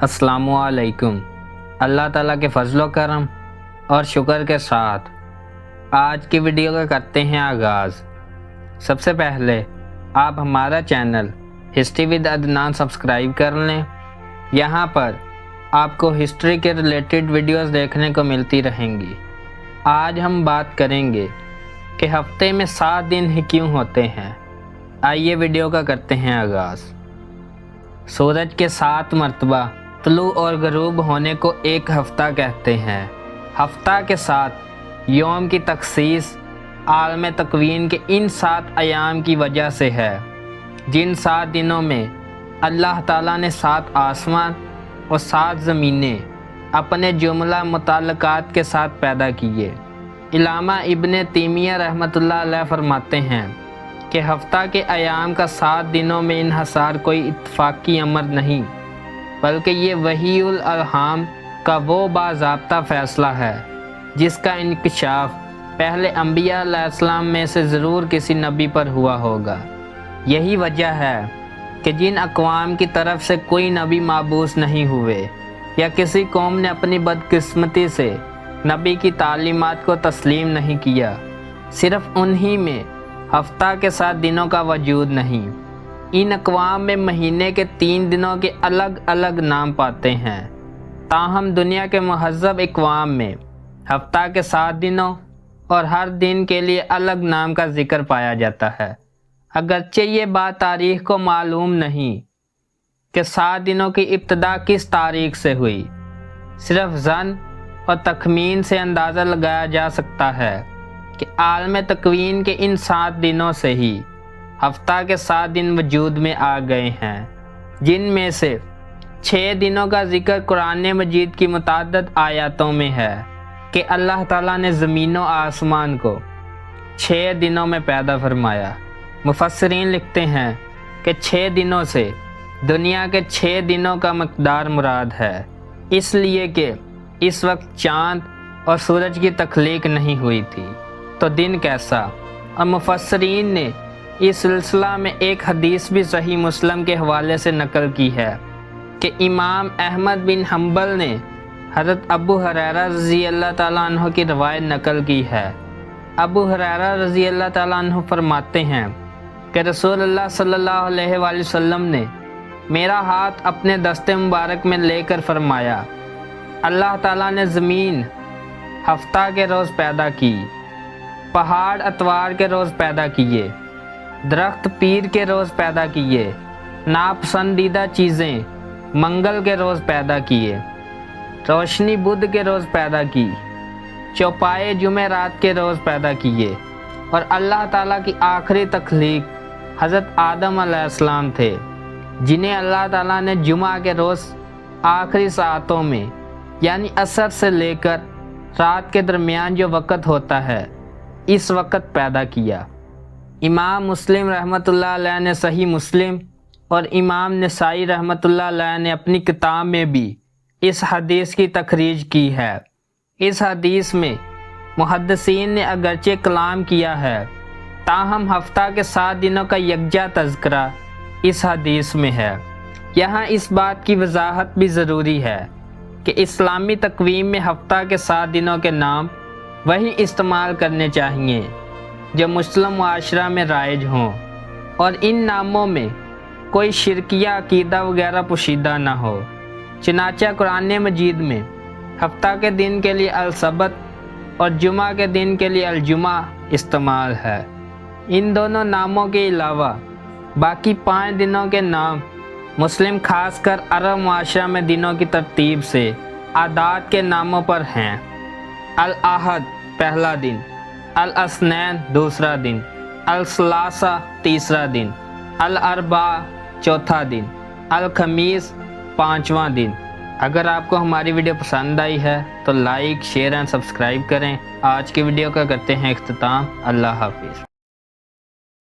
अस्सलाम वालेकुम। अल्लाह ताला के फजलो करम और शुक्र के साथ आज की वीडियो का करते हैं आगाज़। सबसे पहले आप हमारा channel history with Adnan subscribe कर लें। यहाँ पर आपको हिस्ट्री के रिलेटेड वीडियोस देखने को मिलती रहेंगी। आज हम बात करेंगे कि हफ्ते में 7 दिन ही क्यों होते हैं। आइए वीडियो का करते हैं आगाज़। सूरज के 7 मरतबा तुलू और गरूब होने को एक हफ़्ता कहते हैं। हफ्ता के साथ यौम की तखसीस आलम तकवीन के इन 7 अयाम की वजह से है, जिन 7 दिनों में अल्लाह ताला ने 7 आसमान और 7 ज़मीनें अपने जुमला मुताल्लकात के साथ पैदा किए। इलामा इब्ने तैमिया रहमतुल्लाह अलैह फरमाते हैं कि हफ्ता के अयाम का 7 दिनों में इन्हसार कोई इत्तफाकी अमर नहीं, बल्कि ये वहीउल अल्हाम का वो बाज़ाब्ता फ़ैसला है जिसका इंकशाफ पहले अंबिया अलैहिस्सलाम में से ज़रूर किसी नबी पर हुआ होगा। यही वजह है कि जिन अक़वाम की तरफ से कोई नबी माबूस नहीं हुए या किसी कौम ने अपनी बदकिस्मती से नबी की तालीमात को तस्लीम नहीं किया, सिर्फ़ उन्हीं में हफ्ता के 7 दिनों का वजूद नहीं। इन अक़वाम में महीने के 3 दिनों के अलग अलग नाम पाते हैं, ताहम दुनिया के महज़ब अक़वाम में हफ्ता के 7 दिनों और हर दिन के लिए अलग नाम का ज़िक्र पाया जाता है। अगरचे ये बात तारीख़ को मालूम नहीं कि 7 दिनों की इब्तिदा किस तारीख़ से हुई, सिर्फ़ ज़न और तखमीन से अंदाज़ा लगाया जा सकता है कि आलम तकवीन के इन 7 दिनों से ही हफ्ता के 7 दिन वजूद में आ गए हैं, जिनमें से 6 दिनों का ज़िक्र कुरान मजीद की मुतअद्दिद आयतों में है कि अल्लाह ताला ने ज़मीन व आसमान को 6 दिनों में पैदा फरमाया। मुफस्सिरीन लिखते हैं कि 6 दिनों से दुनिया के 6 दिनों का मकदार मुराद है, इसलिए कि इस वक्त चाँद और सूरज की तख्लीक नहीं हुई थी, तो दिन कैसा। और मुफस्सिरीन ने इस सिलसिला में एक हदीस भी सही मुस्लिम के हवाले से नकल की है कि इमाम अहमद बिन हम्बल ने हज़रत अबू हुरैरा रज़ी अल्लाह ताला अन्हु की रवायत नकल की है। अबू हुरैरा रज़ी अल्लाह ताला अन्हु फरमाते हैं कि रसूलुल्लाह सल्लल्लाहु अलैहि वसल्लम ने मेरा हाथ अपने दस्ते मुबारक में लेकर फरमाया, अल्लाह ताला ने ज़मीन हफ्ता के रोज़ पैदा की, पहाड़ अतवार के रोज़ पैदा किए, दरख्त पीर के रोज़ पैदा किए, नापसंदीदा चीज़ें मंगल के रोज़ पैदा किए, रोशनी बुध के रोज़ पैदा की, चौपाए जुमेरात के रोज़ पैदा किए। और अल्लाह ताला की आखिरी तख्लीक हज़रत आदम अलैहिस्सलाम थे, जिन्हें अल्लाह ताला ने जुमा के रोज़ आखिरी सातों में यानी असर से लेकर रात के दरमियान जो वक़्त होता है, इस वक़्त पैदा किया। इमाम मुस्लिम रहमतुल्लाह अलैह ने सही मुस्लिम और इमाम नसाई रहमतुल्लाह अलैह ने अपनी किताब में भी इस हदीस की तखरीज की है। इस हदीस में मुहद्दिसीन ने अगरचे कलाम किया है, ताहम हफ्ता के 7 दिनों का यकजा तज़किरा इस हदीस में है। यहाँ इस बात की वजाहत भी ज़रूरी है कि इस्लामी तकवीम में हफ्ता के 7 दिनों के नाम वही इस्तेमाल करने चाहिए जो मुस्लिम मुआशरा में राइज हों और इन नामों में कोई शिरकिया अकीदा वगैरह पोशीदा ना हो। चनाचा कुरान मजीद में हफ्ता के दिन के लिए अल-सब्त और जुमा के दिन के लिए अल-जुमा इस्तेमाल है। इन दोनों नामों के अलावा बाकी 5 दिनों के नाम मुस्लिम खासकर अरब मुआशरा में दिनों की तरतीब से आदात के नामों पर हैं। अल-अहद पहला दिन, अल-अस्नैन दूसरा दिन, अल-सलासा तीसरा दिन, अल-अरबा चौथा दिन, अल-खमीस 5वां दिन। अगर आपको हमारी वीडियो पसंद आई है तो लाइक शेयर एंड सब्सक्राइब करें। आज की वीडियो का करते हैं इख्तिताम। अल्लाह हाफिज़।